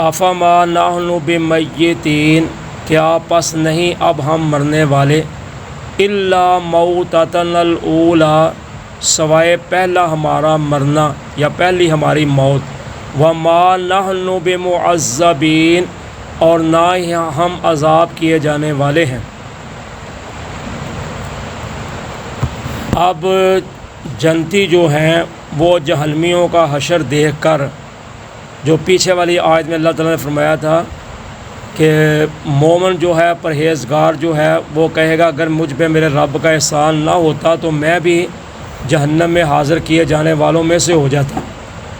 افما نحن بمیتین، کیا پس نہیں اب ہم مرنے والے، الا موتتنا الاولی، سوائے پہلا ہمارا مرنا یا پہلی ہماری موت، وما نحن بمعذبین، اور نہ ہی ہم عذاب کیے جانے والے ہیں۔ اب جنتی جو ہیں وہ جہنمیوں کا حشر دیکھ کر، جو پیچھے والی آیت میں اللہ تعالیٰ نے فرمایا تھا کہ مومن جو ہے، پرہیزگار جو ہے، وہ کہے گا اگر مجھ پہ میرے رب کا احسان نہ ہوتا تو میں بھی جہنم میں حاضر کیے جانے والوں میں سے ہو جاتا،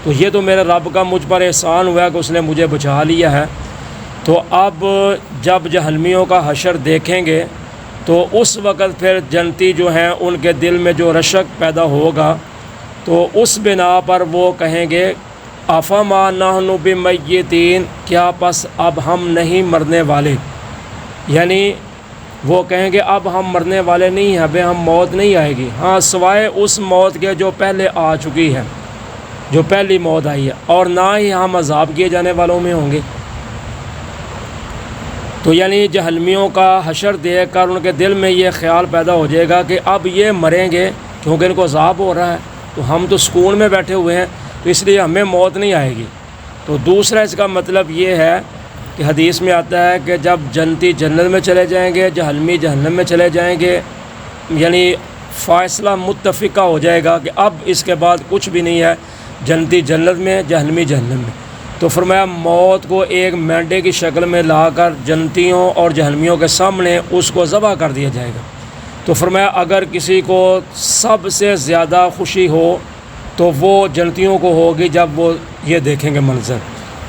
تو یہ تو میرے رب کا مجھ پر احسان ہوا کہ اس نے مجھے بچا لیا ہے۔ تو اب جب جہنمیوں کا حشر دیکھیں گے تو اس وقت پھر جنتی جو ہیں ان کے دل میں جو رشک پیدا ہوگا، تو اس بنا پر وہ کہیں گے افما نحن بمیتین، کیا پس اب ہم نہیں مرنے والے، یعنی وہ کہیں گے اب ہم مرنے والے نہیں ہیں، ابھی ہم موت نہیں آئے گی، ہاں سوائے اس موت کے جو پہلے آ چکی ہے، جو پہلی موت آئی ہے، اور نہ ہی ہم عذاب کیے جانے والوں میں ہوں گے۔ تو یعنی جہنمیوں کا حشر دیکھ کر ان کے دل میں یہ خیال پیدا ہو جائے گا کہ اب یہ مریں گے کیونکہ ان کو عذاب ہو رہا ہے، تو ہم تو سکون میں بیٹھے ہوئے ہیں، تو اس لیے ہمیں موت نہیں آئے گی۔ تو دوسرا اس کا مطلب یہ ہے کہ حدیث میں آتا ہے کہ جب جنتی جنت میں چلے جائیں گے، جہنمی جہنم میں چلے جائیں گے، یعنی فیصلہ متفقہ ہو جائے گا کہ اب اس کے بعد کچھ بھی نہیں ہے، جنتی جنت میں، جہنمی جہنم میں۔ تو فرمایا موت کو ایک مینڈے کی شکل میں لا کر جنتیوں اور جہنمیوں کے سامنے اس کو ذبح کر دیا جائے گا۔ تو فرمایا اگر کسی کو سب سے زیادہ خوشی ہو تو وہ جنتیوں کو ہوگی جب وہ یہ دیکھیں گے منظر،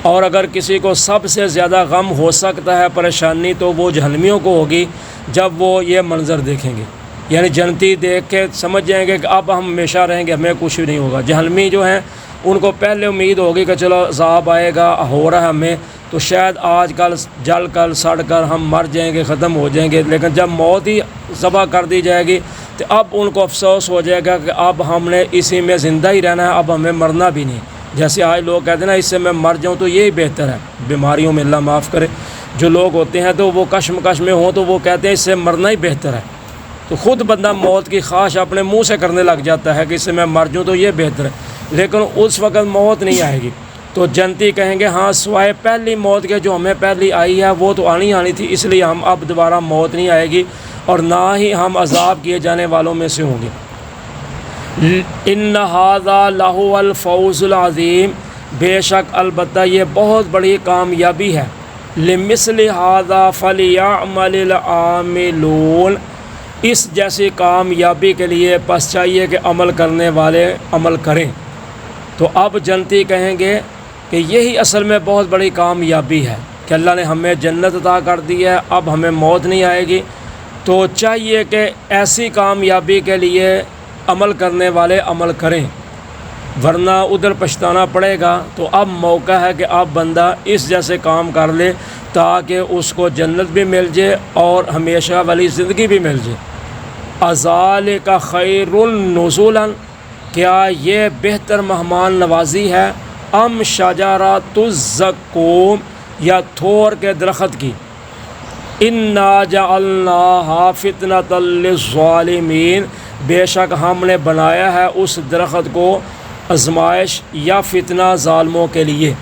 اور اگر کسی کو سب سے زیادہ غم ہو سکتا ہے، پریشانی، تو وہ جہنمیوں کو ہوگی جب وہ یہ منظر دیکھیں گے، یعنی جنتی دیکھ کے سمجھ جائیں گے کہ اب ہم ہمیشہ رہیں گے، ہمیں کچھ بھی نہیں ہوگا۔ جہنمی جو ہیں ان کو پہلے امید ہوگی کہ چلو عذاب آئے گا، ہو رہا ہے ہمیں، تو شاید آج کل جل کر سڑ کر ہم مر جائیں گے، ختم ہو جائیں گے، لیکن جب موت ہی ذبح کر دی جائے گی تو اب ان کو افسوس ہو جائے گا کہ اب ہم نے اسی میں زندہ ہی رہنا ہے، اب ہمیں مرنا بھی نہیں۔ جیسے آج لوگ کہتے ہیں نا اس سے میں مر جاؤں تو یہی بہتر ہے، بیماریوں میں اللہ معاف کرے، جو لوگ ہوتے ہیں تو وہ کشمکش میں ہوں تو وہ کہتے ہیں اس سے مرنا ہی بہتر ہے، تو خود بندہ موت کی خواہش اپنے منہ سے کرنے لگ جاتا ہے کہ اس سے میں مر جاؤں تو یہ بہتر ہے، لیکن اس وقت موت نہیں آئے گی۔ تو جنتی کہیں گے ہاں سوائے پہلی موت کے جو ہمیں پہلی آئی ہے وہ تو آنی تھی، اس لیے ہم اب دوبارہ موت نہیں آئے گی اور نہ ہی ہم عذاب کیے جانے والوں میں سے ہوں گے۔ ان ھذا لہو الفوز العظیم، بے شک البتہ یہ بہت بڑی کامیابی ہے، لمثل ھذا فلیعمل العاملون، اس جیسی کامیابی کے لیے پس چاہیے کہ عمل کرنے والے عمل کریں۔ تو اب جنتی کہیں گے کہ یہی اصل میں بہت بڑی کامیابی ہے کہ اللہ نے ہمیں جنت عطا کر دی ہے، اب ہمیں موت نہیں آئے گی، تو چاہیے کہ ایسی کامیابی کے لیے عمل کرنے والے عمل کریں، ورنہ ادھر پچھتانا پڑے گا۔ تو اب موقع ہے کہ اب بندہ اس جیسے کام کر لے تاکہ اس کو جنت بھی مل جائے اور ہمیشہ والی زندگی بھی مل جائے۔ اذالک خیر نزولا، کیا یہ بہتر مہمان نوازی ہے، ام شجرۃ الزقوم، یا تھور کے درخت کی، انا جعلناها فتنۃ للظالمین، بے شک ہم نے بنایا ہے اس درخت کو آزمائش یا فتنہ ظالموں کے لیے،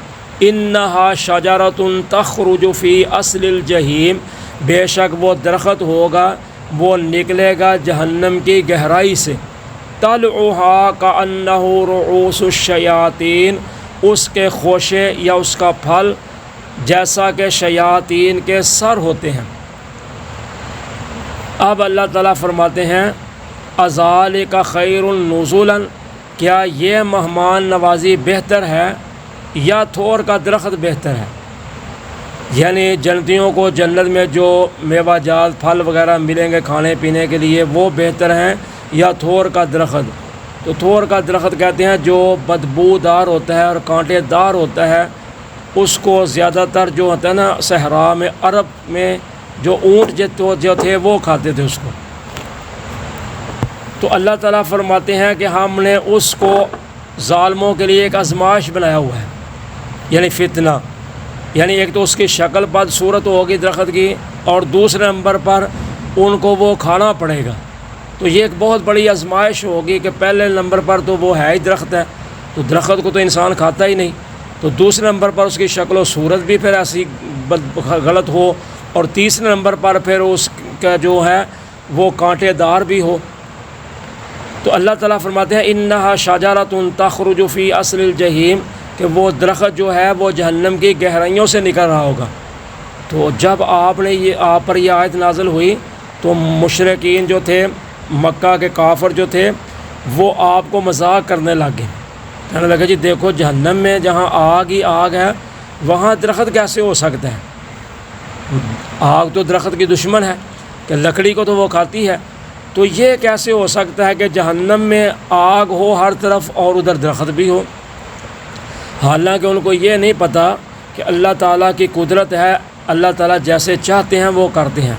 انہا شجرۃ تخرج فی اصل الجحیم، بے شک وہ درخت ہوگا وہ نکلے گا جہنم کی گہرائی سے، طلعها کأنہ رؤوس الشیاطین، اس کے خوشے یا اس کا پھل جیسا کہ شیاطین کے سر ہوتے ہیں۔ اب اللہ تعالیٰ فرماتے ہیں اذالک خیر نزولا، کیا یہ مہمان نوازی بہتر ہے یا تھور کا درخت بہتر ہے، یعنی جنتیوں کو جنت میں جو میوہ جات پھل وغیرہ ملیں گے کھانے پینے کے لیے وہ بہتر ہیں یا تھور کا درخت؟ تو تھور کا درخت کہتے ہیں جو بدبودار ہوتا ہے اور کانٹے دار ہوتا ہے، اس کو زیادہ تر جو ہوتا ہے نا صحرا میں، عرب میں جو اونٹ جو تھے وہ کھاتے تھے اس کو۔ تو اللہ تعالیٰ فرماتے ہیں کہ ہم نے اس کو ظالموں کے لیے ایک آزمائش بنایا ہوا ہے، یعنی فتنہ، یعنی ایک تو اس کی شکل بد صورت ہوگی درخت کی، اور دوسرے نمبر پر ان کو وہ کھانا پڑے گا۔ تو یہ ایک بہت بڑی آزمائش ہوگی کہ پہلے نمبر پر تو وہ ہے ہی درخت ہے، تو درخت کو تو انسان کھاتا ہی نہیں، تو دوسرے نمبر پر اس کی شکل و صورت بھی پھر ایسی غلط ہو، اور تیسرے نمبر پر پھر اس کا جو ہے وہ کانٹے دار بھی ہو۔ تو اللہ تعالیٰ فرماتے ہیں انہا شجرۃ تخرج فی اصل الجحیم، کہ وہ درخت جو ہے وہ جہنم کی گہرائیوں سے نکل رہا ہوگا۔ تو جب آپ پر یہ آیت نازل ہوئی تو مشرکین جو تھے، مکہ کے کافر جو تھے، وہ آپ کو مذاق کرنے لگ گئے، کہنے لگے جی دیکھو جہنم میں جہاں آگ ہی آگ ہے وہاں درخت کیسے ہو سکتا ہے؟ آگ تو درخت کی دشمن ہے کہ لکڑی کو تو وہ کھاتی ہے، تو یہ کیسے ہو سکتا ہے کہ جہنم میں آگ ہو ہر طرف اور ادھر درخت بھی ہو؟ حالانکہ ان کو یہ نہیں پتہ کہ اللہ تعالیٰ کی قدرت ہے، اللہ تعالیٰ جیسے چاہتے ہیں وہ کرتے ہیں۔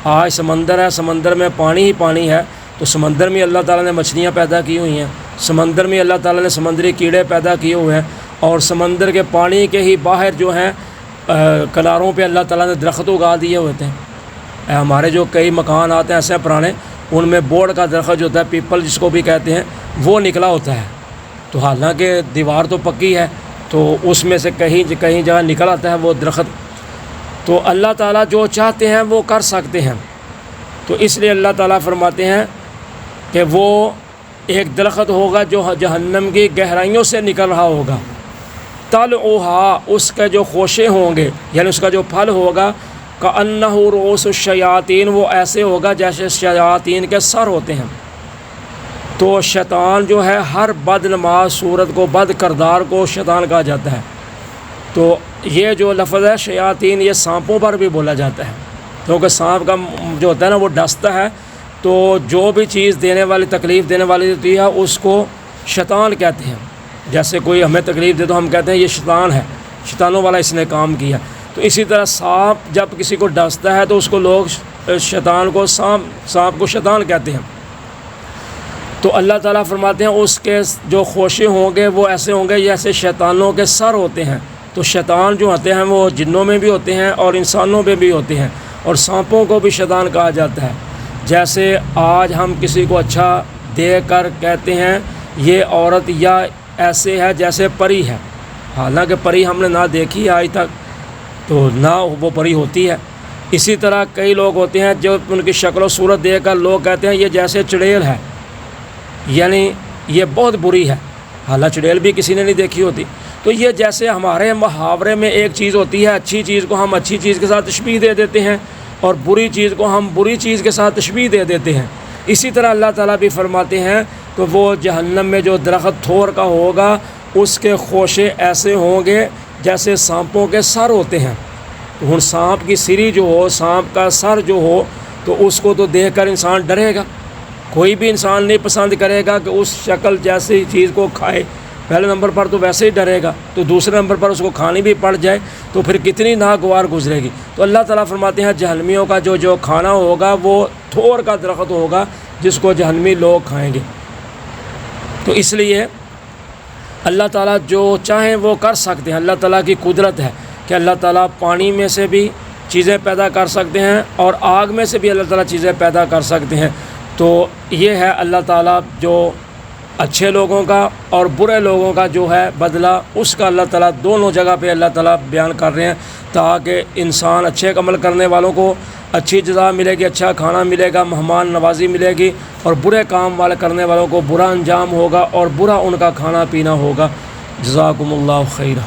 آج سمندر ہے، سمندر میں پانی ہی پانی ہے، تو سمندر میں اللہ تعالیٰ نے مچھلیاں پیدا کی ہوئی ہیں، سمندر میں اللہ تعالیٰ نے سمندری کیڑے پیدا کیے ہوئے ہیں، اور سمندر کے پانی کے ہی باہر جو ہیں کناروں پہ اللہ تعالیٰ نے درخت اگا دیے ہوتے ہیں۔ ہمارے جو کئی مکان آتے ہیں ایسے پرانے، ان میں بورڈ کا درخت جو ہوتا ہے، پیپل جس کو بھی کہتے ہیں، وہ نکلا ہوتا ہے، تو حالانکہ دیوار تو پکی ہے، تو اس میں سے کہیں جگہ نکل آتا ہے وہ درخت۔ تو اللہ تعالیٰ جو چاہتے ہیں وہ کر سکتے ہیں، تو اس لیے اللہ تعالیٰ فرماتے ہیں کہ وہ ایک درخت ہوگا جو جہنم کی گہرائیوں سے نکل رہا ہوگا، طلعھا، اس کے جو خوشے ہوں گے، یعنی اس کا جو پھل ہوگا، کأنہ رؤوس الشیاطین، وہ ایسے ہوگا جیسے شیاطین کے سر ہوتے ہیں۔ تو شیطان جو ہے ہر بد نماز صورت کو، بد کردار کو شیطان کہا جاتا ہے۔ تو یہ جو لفظ ہے شیاطین، یہ سانپوں پر بھی بولا جاتا ہے، کیونکہ سانپ کا جو ہوتا ہے نا وہ ڈستا ہے، تو جو بھی چیز دینے والی، تکلیف دینے والی ہوتی ہے اس کو شیطان کہتے ہیں۔ جیسے کوئی ہمیں تکلیف دے تو ہم کہتے ہیں یہ شیطان ہے، شیطانوں والا اس نے کام کیا۔ تو اسی طرح سانپ جب کسی کو ڈستا ہے تو اس کو لوگ شیطان کو سانپ کو شیطان کہتے ہیں۔ تو اللہ تعالیٰ فرماتے ہیں اس کے جو خوشے ہوں گے وہ ایسے ہوں گے جیسے شیطانوں کے سر ہوتے ہیں۔ تو شیطان جو ہوتے ہیں وہ جنوں میں بھی ہوتے ہیں اور انسانوں میں بھی ہوتے ہیں، اور سانپوں کو بھی شیطان کہا جاتا ہے۔ جیسے آج ہم کسی کو اچھا دیکھ کر کہتے ہیں یہ عورت یا ایسے ہے جیسے پری ہے، حالانکہ پری ہم نے نہ دیکھی آج تک، تو نہ وہ پری ہوتی ہے۔ اسی طرح کئی لوگ ہوتے ہیں جو ان کی شکل و صورت دیکھ کر لوگ کہتے ہیں یہ جیسے چڑیل ہے، یعنی یہ بہت بری ہے، حالانکہ چڑیل بھی کسی نے نہیں دیکھی ہوتی۔ تو یہ جیسے ہمارے محاورے میں ایک چیز ہوتی ہے، اچھی چیز کو ہم اچھی چیز کے ساتھ تشبیہ دے دیتے ہیں، اور بری چیز کو ہم بری چیز کے ساتھ تشبیہ دے دیتے ہیں۔ اسی طرح اللہ تعالیٰ بھی فرماتے ہیں کہ وہ جہنم میں جو درخت تھور کا ہوگا اس کے خوشے ایسے ہوں گے جیسے سانپوں کے سر ہوتے ہیں۔ تو ہن سانپ کی سری جو ہو، سانپ کا سر جو ہو، تو اس کو تو دیکھ کر انسان ڈرے گا، کوئی بھی انسان نہیں پسند کرے گا کہ اس شکل جیسی چیز کو کھائے۔ پہلے نمبر پر تو ویسے ہی ڈرے گا، تو دوسرے نمبر پر اس کو کھانی بھی پڑ جائے تو پھر کتنی ناگوار گزرے گی۔ تو اللہ تعالیٰ فرماتے ہیں جہنمیوں کا جو کھانا ہوگا وہ تھور کا درخت ہوگا جس کو جہنمی لوگ کھائیں گے۔ تو اس لیے اللہ تعالیٰ جو چاہیں وہ کر سکتے ہیں، اللہ تعالیٰ کی قدرت ہے کہ اللہ تعالیٰ پانی میں سے بھی چیزیں پیدا کر سکتے ہیں اور آگ میں سے بھی اللہ تعالیٰ چیزیں پیدا کر سکتے ہیں۔ تو یہ ہے اللہ تعالیٰ جو اچھے لوگوں کا اور برے لوگوں کا جو ہے بدلہ، اس کا اللہ تعالیٰ دونوں جگہ پہ اللہ تعالیٰ بیان کر رہے ہیں، تاکہ انسان اچھے عمل کرنے والوں کو اچھی جزا ملے گی، اچھا کھانا ملے گا، مہمان نوازی ملے گی، اور برے کام والے کرنے والوں کو برا انجام ہوگا اور برا ان کا کھانا پینا ہوگا۔ جزاکم اللہ خیرہ۔